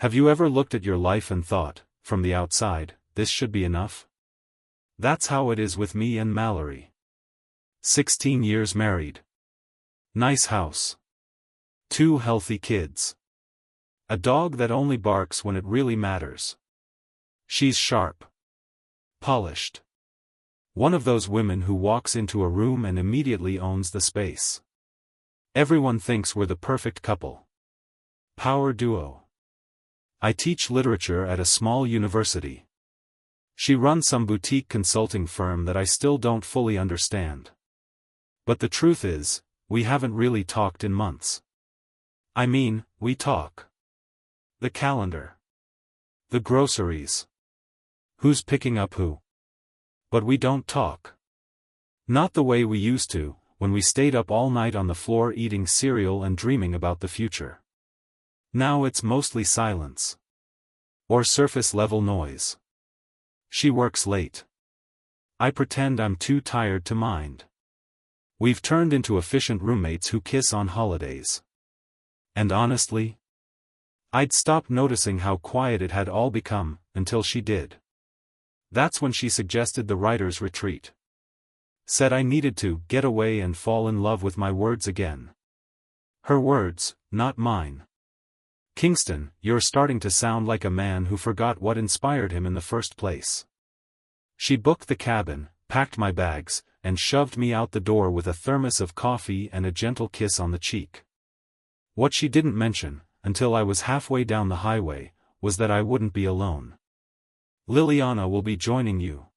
Have you ever looked at your life and thought, from the outside, this should be enough? That's how it is with me and Mallory. 16 years married. Nice house. 2 healthy kids. A dog that only barks when it really matters. She's sharp. Polished. One of those women who walks into a room and immediately owns the space. Everyone thinks we're the perfect couple. Power duo. I teach literature at a small university. She runs some boutique consulting firm that I still don't fully understand. But the truth is, we haven't really talked in months. I mean, we talk. The calendar. The groceries. Who's picking up who? But we don't talk. Not the way we used to, when we stayed up all night on the floor eating cereal and dreaming about the future. Now it's mostly silence. Or surface-level noise. She works late. I pretend I'm too tired to mind. We've turned into efficient roommates who kiss on holidays. And honestly, I'd stopped noticing how quiet it had all become, until she did. That's when she suggested the writer's retreat. Said I needed to get away and fall in love with my words again. Her words, not mine. Kingston, you're starting to sound like a man who forgot what inspired him in the first place. She booked the cabin, packed my bags, and shoved me out the door with a thermos of coffee and a gentle kiss on the cheek. What she didn't mention, until I was halfway down the highway, was that I wouldn't be alone. Liliana will be joining you.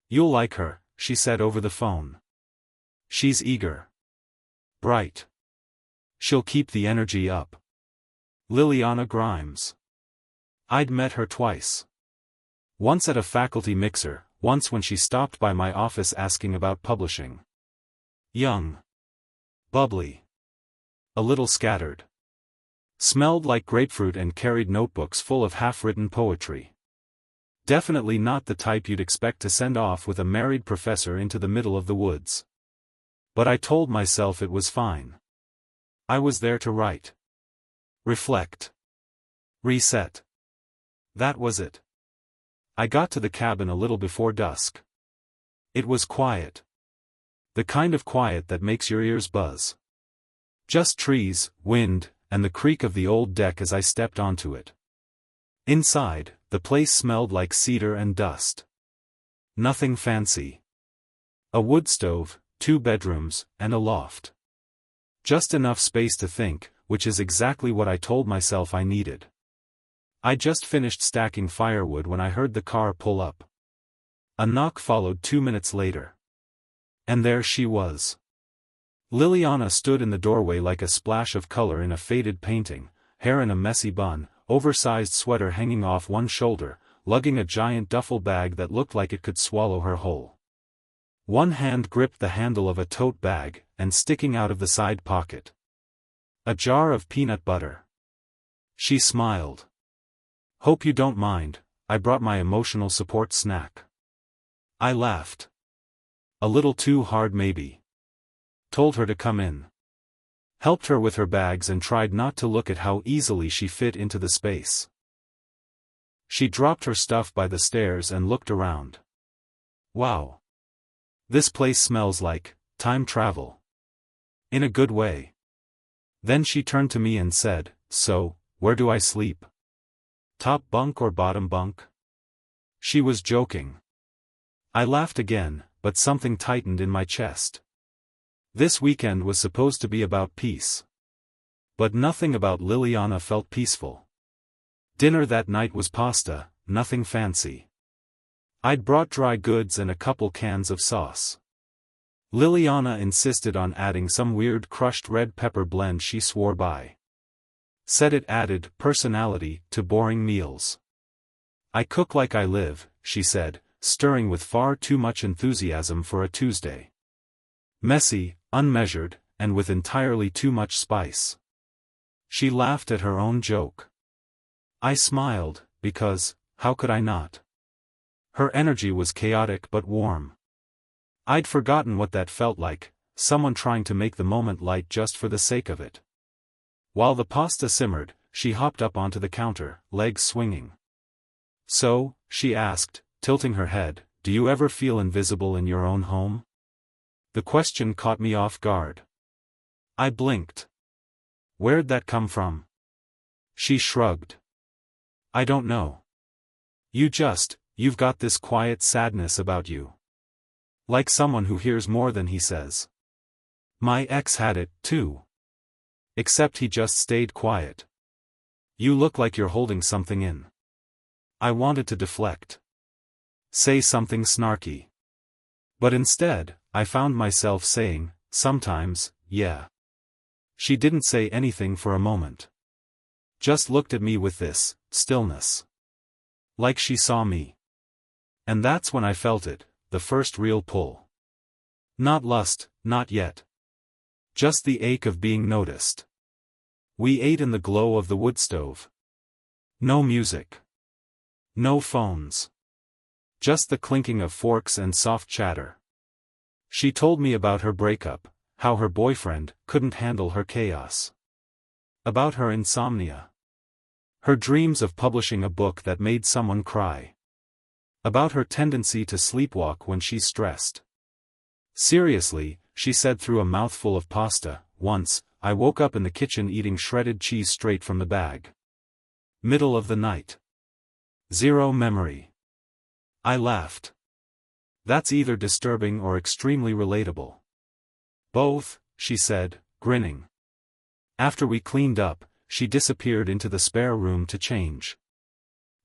You'll like her, she said over the phone. She's eager. Bright. She'll keep the energy up. Liliana Grimes. I'd met her twice. Once at a faculty mixer, once when she stopped by my office asking about publishing. Young. Bubbly. A little scattered. Smelled like grapefruit and carried notebooks full of half-written poetry. Definitely not the type you'd expect to send off with a married professor into the middle of the woods. But I told myself it was fine. I was there to write. Reflect. Reset. That was it. I got to the cabin a little before dusk. It was quiet. The kind of quiet that makes your ears buzz. Just trees, wind, and the creak of the old deck as I stepped onto it. Inside, the place smelled like cedar and dust. Nothing fancy. A wood stove, 2 bedrooms, and a loft. Just enough space to think, which is exactly what I told myself I needed. I just finished stacking firewood when I heard the car pull up. A knock followed 2 minutes later. And there she was. Liliana stood in the doorway like a splash of color in a faded painting, hair in a messy bun, oversized sweater hanging off one shoulder, lugging a giant duffel bag that looked like it could swallow her whole. One hand gripped the handle of a tote bag, and sticking out of the side pocket, a jar of peanut butter. She smiled. Hope you don't mind, I brought my emotional support snack. I laughed. A little too hard maybe. Told her to come in. Helped her with her bags and tried not to look at how easily she fit into the space. She dropped her stuff by the stairs and looked around. Wow. This place smells like time travel. In a good way. Then she turned to me and said, So, where do I sleep? Top bunk or bottom bunk? She was joking. I laughed again, but something tightened in my chest. This weekend was supposed to be about peace. But nothing about Liliana felt peaceful. Dinner that night was pasta, nothing fancy. I'd brought dry goods and a couple cans of sauce. Liliana insisted on adding some weird crushed red pepper blend she swore by. Said it added personality to boring meals. I cook like I live, she said, stirring with far too much enthusiasm for a Tuesday. Messy, unmeasured, and with entirely too much spice. She laughed at her own joke. I smiled, because, how could I not? Her energy was chaotic but warm. I'd forgotten what that felt like, someone trying to make the moment light just for the sake of it. While the pasta simmered, she hopped up onto the counter, legs swinging. "So," she asked, tilting her head, "do you ever feel invisible in your own home?" The question caught me off guard. I blinked. "Where'd that come from?" She shrugged. "I don't know. You've got this quiet sadness about you. Like someone who hears more than he says. My ex had it, too. Except he just stayed quiet. You look like you're holding something in." I wanted to deflect. Say something snarky. But instead, I found myself saying, "Sometimes, yeah." She didn't say anything for a moment. Just looked at me with this stillness. Like she saw me. And that's when I felt it, the first real pull. Not lust, not yet. Just the ache of being noticed. We ate in the glow of the wood stove. No music. No phones. Just the clinking of forks and soft chatter. She told me about her breakup, how her boyfriend couldn't handle her chaos. About her insomnia. Her dreams of publishing a book that made someone cry. About her tendency to sleepwalk when she's stressed. Seriously, she said through a mouthful of pasta, "Once, I woke up in the kitchen eating shredded cheese straight from the bag. Middle of the night. Zero memory." I laughed. That's either disturbing or extremely relatable. "Both," she said, grinning. After we cleaned up, she disappeared into the spare room to change.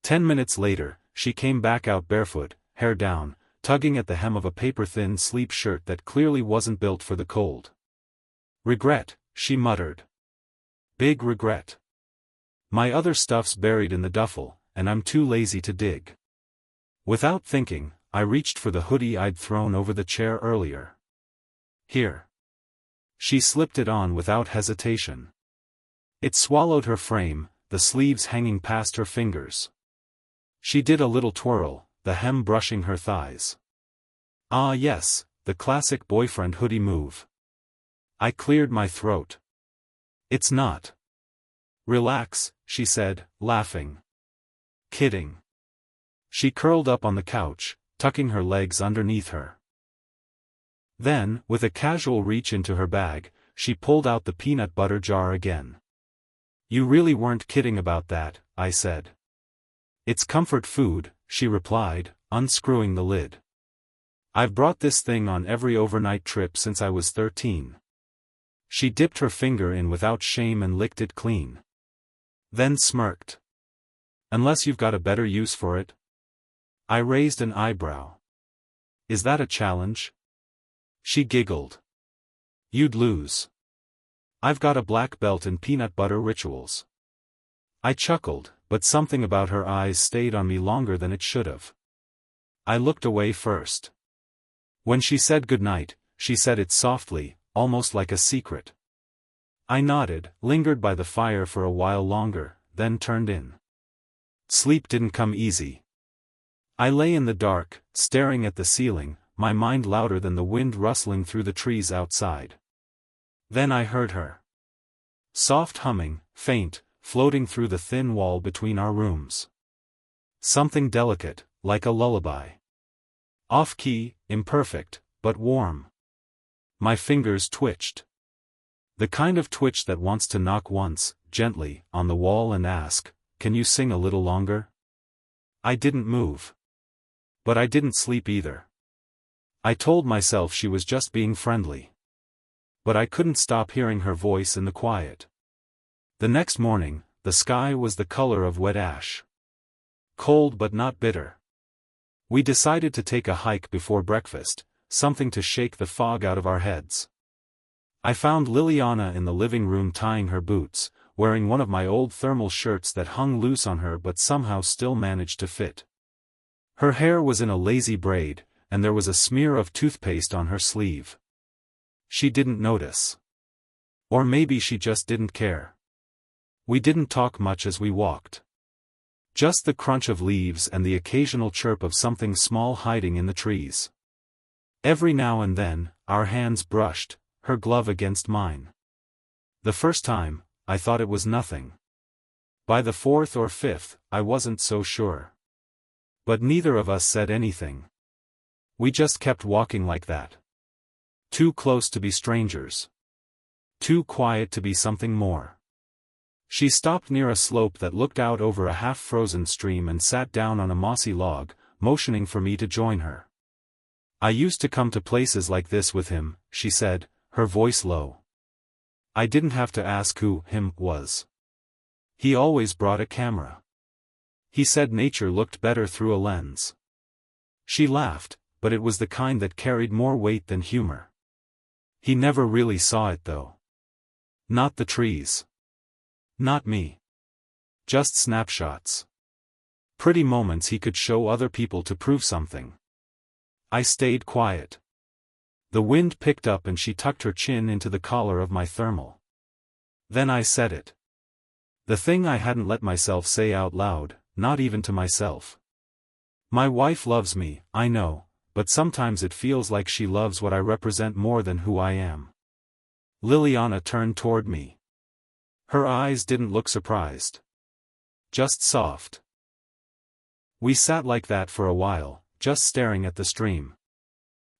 10 minutes later, she came back out barefoot, hair down, tugging at the hem of a paper-thin sleep shirt that clearly wasn't built for the cold. "Regret," she muttered. "Big regret. My other stuff's buried in the duffel, and I'm too lazy to dig." Without thinking, I reached for the hoodie I'd thrown over the chair earlier. "Here." She slipped it on without hesitation. It swallowed her frame, the sleeves hanging past her fingers. She did a little twirl, the hem brushing her thighs. Ah yes, the classic boyfriend hoodie move. I cleared my throat. "It's not." "Relax," she said, laughing. "Kidding." She curled up on the couch, tucking her legs underneath her. Then, with a casual reach into her bag, she pulled out the peanut butter jar again. "You really weren't kidding about that," I said. "It's comfort food," she replied, unscrewing the lid. "I've brought this thing on every overnight trip since I was 13. She dipped her finger in without shame and licked it clean. Then smirked. "Unless you've got a better use for it?" I raised an eyebrow. "Is that a challenge?" She giggled. "You'd lose. I've got a black belt in peanut butter rituals." I chuckled, but something about her eyes stayed on me longer than it should have. I looked away first. When she said goodnight, she said it softly, almost like a secret. I nodded, lingered by the fire for a while longer, then turned in. Sleep didn't come easy. I lay in the dark, staring at the ceiling, my mind louder than the wind rustling through the trees outside. Then I heard her. Soft humming, faint, floating through the thin wall between our rooms. Something delicate, like a lullaby. Off-key, imperfect, but warm. My fingers twitched. The kind of twitch that wants to knock once, gently, on the wall and ask, "Can you sing a little longer?" I didn't move. But I didn't sleep either. I told myself she was just being friendly. But I couldn't stop hearing her voice in the quiet. The next morning, the sky was the color of wet ash. Cold but not bitter. We decided to take a hike before breakfast, something to shake the fog out of our heads. I found Liliana in the living room tying her boots, wearing one of my old thermal shirts that hung loose on her but somehow still managed to fit. Her hair was in a lazy braid, and there was a smear of toothpaste on her sleeve. She didn't notice. Or maybe she just didn't care. We didn't talk much as we walked. Just the crunch of leaves and the occasional chirp of something small hiding in the trees. Every now and then, our hands brushed, her glove against mine. The first time, I thought it was nothing. By the fourth or fifth, I wasn't so sure. But neither of us said anything. We just kept walking like that. Too close to be strangers. Too quiet to be something more. She stopped near a slope that looked out over a half-frozen stream and sat down on a mossy log, motioning for me to join her. I used to come to places like this with him, she said, her voice low. I didn't have to ask who him was. He always brought a camera. He said nature looked better through a lens. She laughed, but it was the kind that carried more weight than humor. He never really saw it though. Not the trees. Not me. Just snapshots. Pretty moments he could show other people to prove something. I stayed quiet. The wind picked up and she tucked her chin into the collar of my thermal. Then I said it. The thing I hadn't let myself say out loud, not even to myself. My wife loves me, I know, but sometimes it feels like she loves what I represent more than who I am. Liliana turned toward me. Her eyes didn't look surprised. Just soft. We sat like that for a while, just staring at the stream.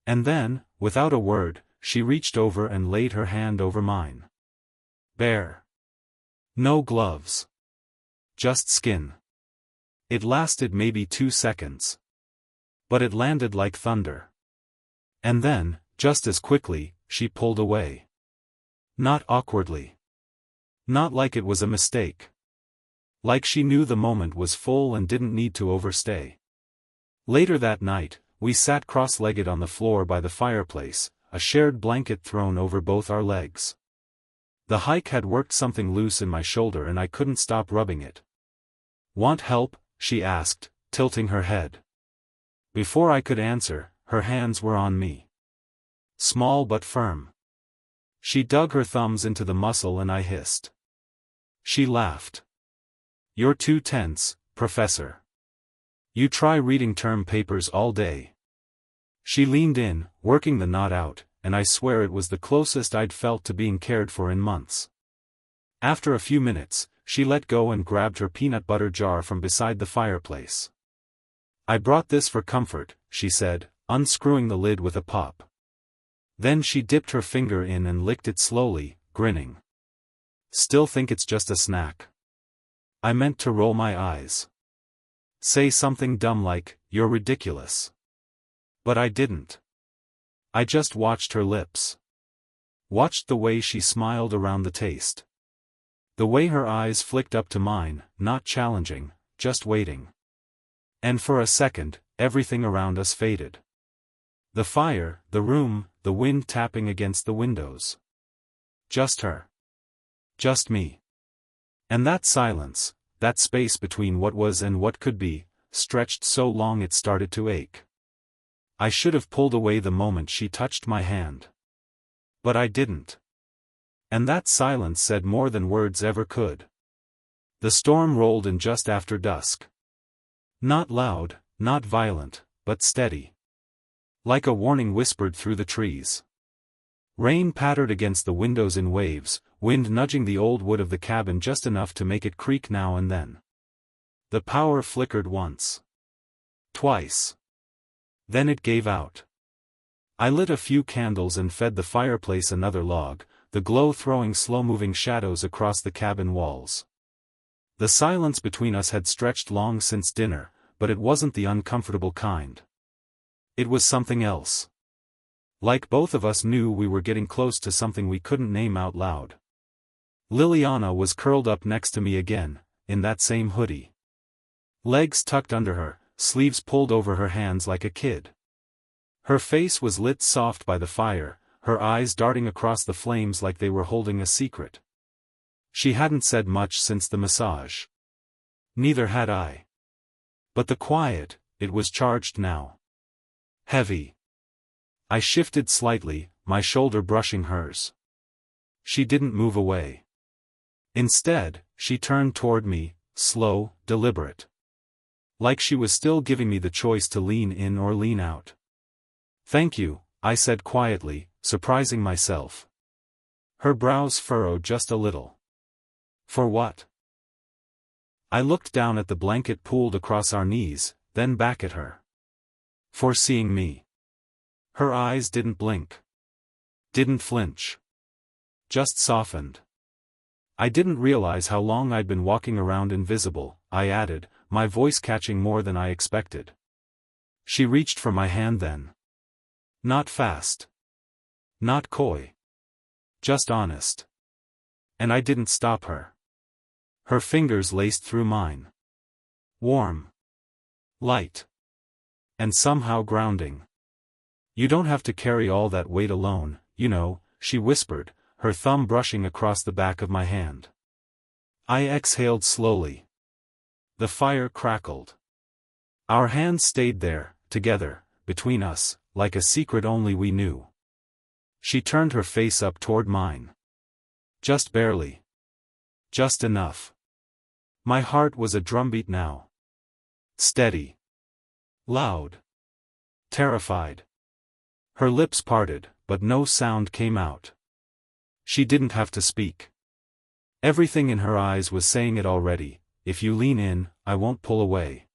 And then, without a word, she reached over and laid her hand over mine. Bare. No gloves. Just skin. It lasted maybe 2 seconds. But it landed like thunder. And then, just as quickly, she pulled away. Not awkwardly. Not like it was a mistake. Like she knew the moment was full and didn't need to overstay. Later that night, we sat cross-legged on the floor by the fireplace, a shared blanket thrown over both our legs. The hike had worked something loose in my shoulder and I couldn't stop rubbing it. Want help? She asked, tilting her head. Before I could answer, her hands were on me. Small but firm. She dug her thumbs into the muscle and I hissed. She laughed. You're too tense, Professor. You try reading term papers all day. She leaned in, working the knot out, and I swear it was the closest I'd felt to being cared for in months. After a few minutes, she let go and grabbed her peanut butter jar from beside the fireplace. I brought this for comfort, she said, unscrewing the lid with a pop. Then she dipped her finger in and licked it slowly, grinning. Still think it's just a snack? I meant to roll my eyes. Say something dumb like, you're ridiculous. But I didn't. I just watched her lips. Watched the way she smiled around the taste. The way her eyes flicked up to mine, not challenging, just waiting. And for a second, everything around us faded. The fire, the room, the wind tapping against the windows. Just her. Just me. And that silence, that space between what was and what could be, stretched so long it started to ache. I should have pulled away the moment she touched my hand. But I didn't. And that silence said more than words ever could. The storm rolled in just after dusk. Not loud, not violent, but steady. Like a warning whispered through the trees. Rain pattered against the windows in waves, wind nudging the old wood of the cabin just enough to make it creak now and then. The power flickered once. Twice. Then it gave out. I lit a few candles and fed the fireplace another log, the glow throwing slow-moving shadows across the cabin walls. The silence between us had stretched long since dinner, but it wasn't the uncomfortable kind. It was something else. Like both of us knew we were getting close to something we couldn't name out loud. Liliana was curled up next to me again, in that same hoodie. Legs tucked under her, sleeves pulled over her hands like a kid. Her face was lit soft by the fire, her eyes darting across the flames like they were holding a secret. She hadn't said much since the massage. Neither had I. But the quiet, it was charged now. Heavy. I shifted slightly, my shoulder brushing hers. She didn't move away. Instead, she turned toward me, slow, deliberate. Like she was still giving me the choice to lean in or lean out. Thank you, I said quietly, surprising myself. Her brows furrowed just a little. For what? I looked down at the blanket pooled across our knees, then back at her. Foreseeing me. Her eyes didn't blink. Didn't flinch. Just softened. I didn't realize how long I'd been walking around invisible, I added, my voice catching more than I expected. She reached for my hand then. Not fast. Not coy. Just honest. And I didn't stop her. Her fingers laced through mine. Warm. Light. And somehow grounding. You don't have to carry all that weight alone, you know, she whispered, her thumb brushing across the back of my hand. I exhaled slowly. The fire crackled. Our hands stayed there, together, between us, like a secret only we knew. She turned her face up toward mine. Just barely. Just enough. My heart was a drumbeat now. Steady. Loud. Terrified. Her lips parted, but no sound came out. She didn't have to speak. Everything in her eyes was saying it already, if you lean in, I won't pull away.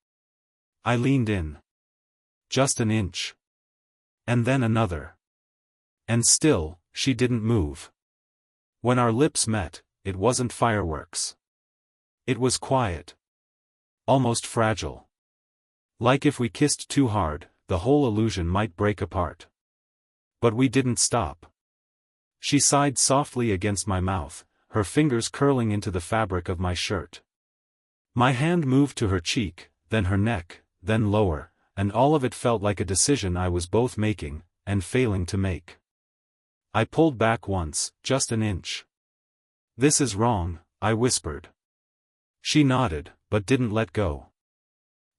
I leaned in. Just an inch. And then another. And still, she didn't move. When our lips met, it wasn't fireworks. It was quiet. Almost fragile. Like if we kissed too hard, the whole illusion might break apart. But we didn't stop. She sighed softly against my mouth, her fingers curling into the fabric of my shirt. My hand moved to her cheek, then her neck, then lower, and all of it felt like a decision I was both making, and failing to make. I pulled back once, just an inch. This is wrong, I whispered. She nodded, but didn't let go.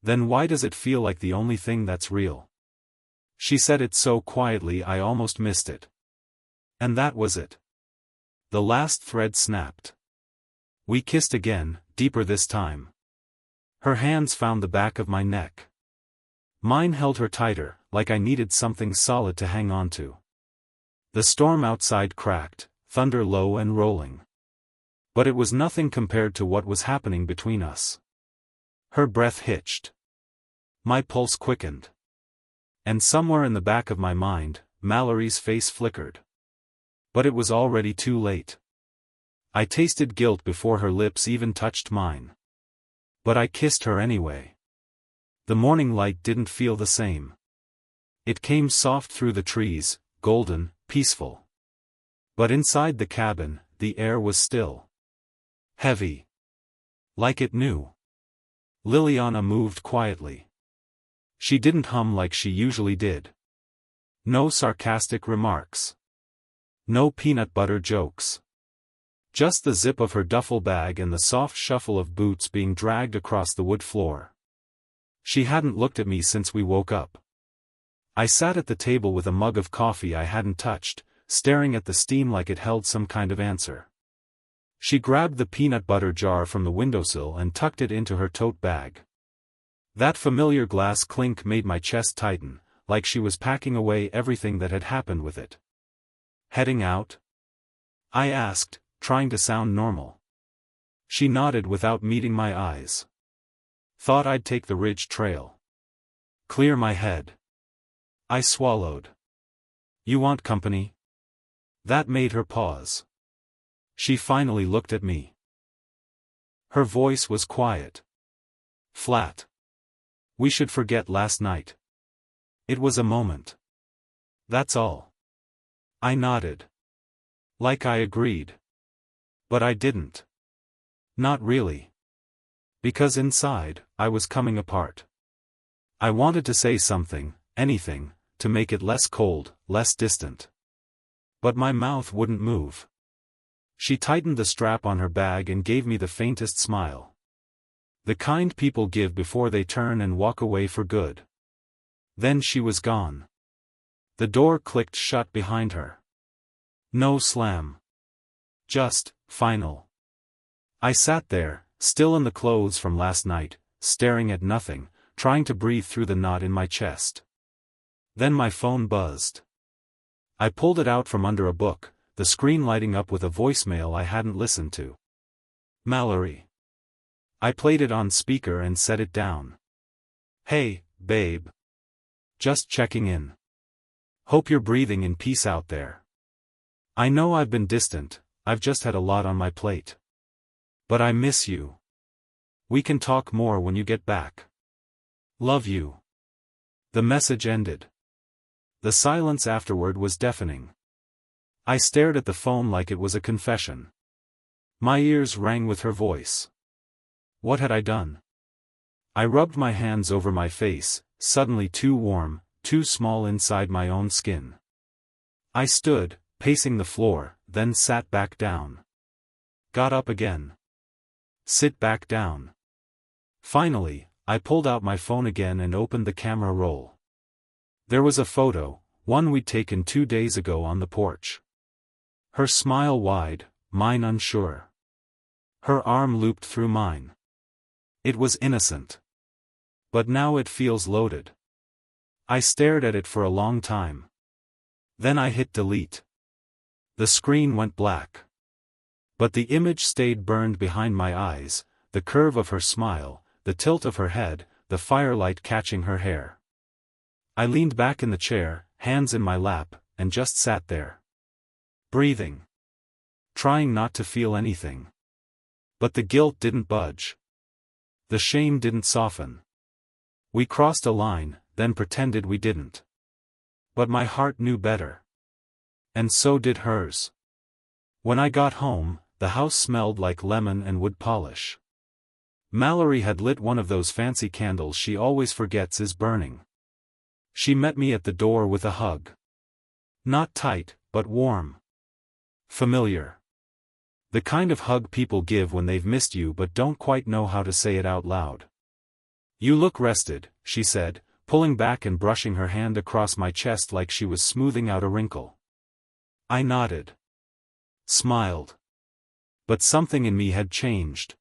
Then why does it feel like the only thing that's real? She said it so quietly I almost missed it. And that was it. The last thread snapped. We kissed again, deeper this time. Her hands found the back of my neck. Mine held her tighter, like I needed something solid to hang on to. The storm outside cracked, thunder low and rolling. But it was nothing compared to what was happening between us. Her breath hitched. My pulse quickened. And somewhere in the back of my mind, Mallory's face flickered. But it was already too late. I tasted guilt before her lips even touched mine. But I kissed her anyway. The morning light didn't feel the same. It came soft through the trees, golden, peaceful. But inside the cabin, the air was still. Heavy. Like it knew. Liliana moved quietly. She didn't hum like she usually did. No sarcastic remarks. No peanut butter jokes. Just the zip of her duffel bag and the soft shuffle of boots being dragged across the wood floor. She hadn't looked at me since we woke up. I sat at the table with a mug of coffee I hadn't touched, staring at the steam like it held some kind of answer. She grabbed the peanut butter jar from the windowsill and tucked it into her tote bag. That familiar glass clink made my chest tighten, like she was packing away everything that had happened with it. Heading out? I asked, trying to sound normal. She nodded without meeting my eyes. Thought I'd take the ridge trail. Clear my head. I swallowed. You want company? That made her pause. She finally looked at me. Her voice was quiet. Flat. We should forget last night. It was a moment. That's all. I nodded. Like I agreed. But I didn't. Not really. Because inside, I was coming apart. I wanted to say something, anything, to make it less cold, less distant. But my mouth wouldn't move. She tightened the strap on her bag and gave me the faintest smile. The kind people give before they turn and walk away for good. Then she was gone. The door clicked shut behind her. No slam. Just, final. I sat there, still in the clothes from last night, staring at nothing, trying to breathe through the knot in my chest. Then my phone buzzed. I pulled it out from under a book, the screen lighting up with a voicemail I hadn't listened to. Mallory. I played it on speaker and set it down. "Hey, babe. Just checking in. Hope you're breathing in peace out there. I know I've been distant, I've just had a lot on my plate. But I miss you. We can talk more when you get back. Love you." The message ended. The silence afterward was deafening. I stared at the phone like it was a confession. My ears rang with her voice. What had I done? I rubbed my hands over my face, suddenly too warm, too small inside my own skin. I stood, pacing the floor, then sat back down. Got up again. Sit back down. Finally, I pulled out my phone again and opened the camera roll. There was a photo, one we'd taken 2 days ago on the porch. Her smile wide, mine unsure. Her arm looped through mine. It was innocent. But now it feels loaded. I stared at it for a long time. Then I hit delete. The screen went black. But the image stayed burned behind my eyes, the curve of her smile, the tilt of her head, the firelight catching her hair. I leaned back in the chair, hands in my lap, and just sat there. Breathing. Trying not to feel anything. But the guilt didn't budge. The shame didn't soften. We crossed a line, then pretended we didn't. But my heart knew better. And so did hers. When I got home, the house smelled like lemon and wood polish. Mallory had lit one of those fancy candles she always forgets is burning. She met me at the door with a hug. Not tight, but warm. Familiar. The kind of hug people give when they've missed you but don't quite know how to say it out loud. "You look rested," she said, pulling back and brushing her hand across my chest like she was smoothing out a wrinkle. I nodded. Smiled. But something in me had changed.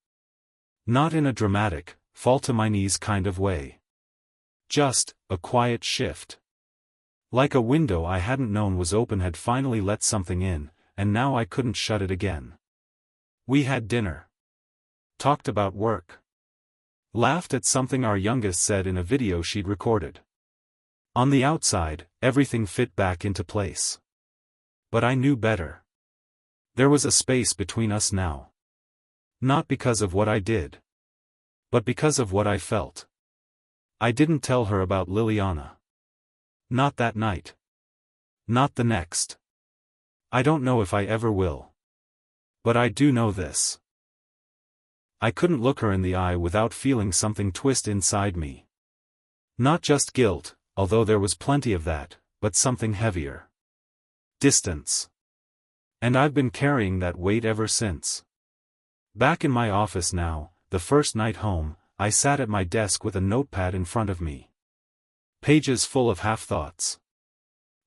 Not in a dramatic, fall to my knees kind of way. Just, a quiet shift. Like a window I hadn't known was open had finally let something in, and now I couldn't shut it again. We had dinner. Talked about work. Laughed at something our youngest said in a video she'd recorded. On the outside, everything fit back into place. But I knew better. There was a space between us now. Not because of what I did. But because of what I felt. I didn't tell her about Liliana. Not that night. Not the next. I don't know if I ever will. But I do know this. I couldn't look her in the eye without feeling something twist inside me. Not just guilt, although there was plenty of that, but something heavier. Distance. And I've been carrying that weight ever since. Back in my office now, the first night home, I sat at my desk with a notepad in front of me. Pages full of half-thoughts.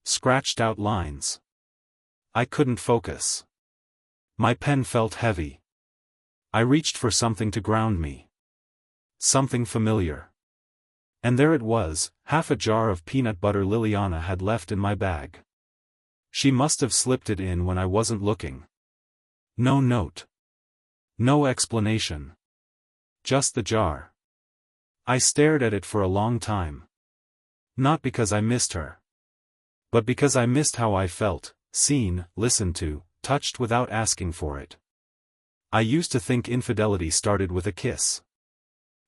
Scratched out lines. I couldn't focus. My pen felt heavy. I reached for something to ground me. Something familiar. And there it was, half a jar of peanut butter Liliana had left in my bag. She must have slipped it in when I wasn't looking. No note. No explanation. Just the jar. I stared at it for a long time. Not because I missed her. But because I missed how I felt, seen, listened to, touched without asking for it. I used to think infidelity started with a kiss.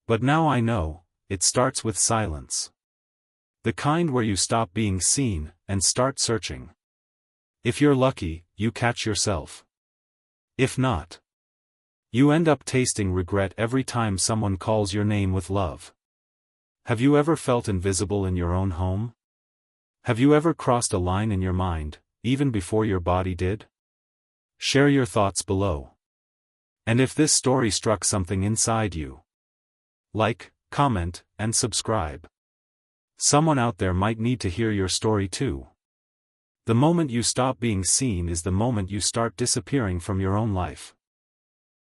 But now I know, it starts with silence. The kind where you stop being seen, and start searching. If you're lucky, you catch yourself. If not, you end up tasting regret every time someone calls your name with love. Have you ever felt invisible in your own home? Have you ever crossed a line in your mind, even before your body did? Share your thoughts below. And if this story struck something inside you, like, comment, and subscribe. Someone out there might need to hear your story too. The moment you stop being seen is the moment you start disappearing from your own life.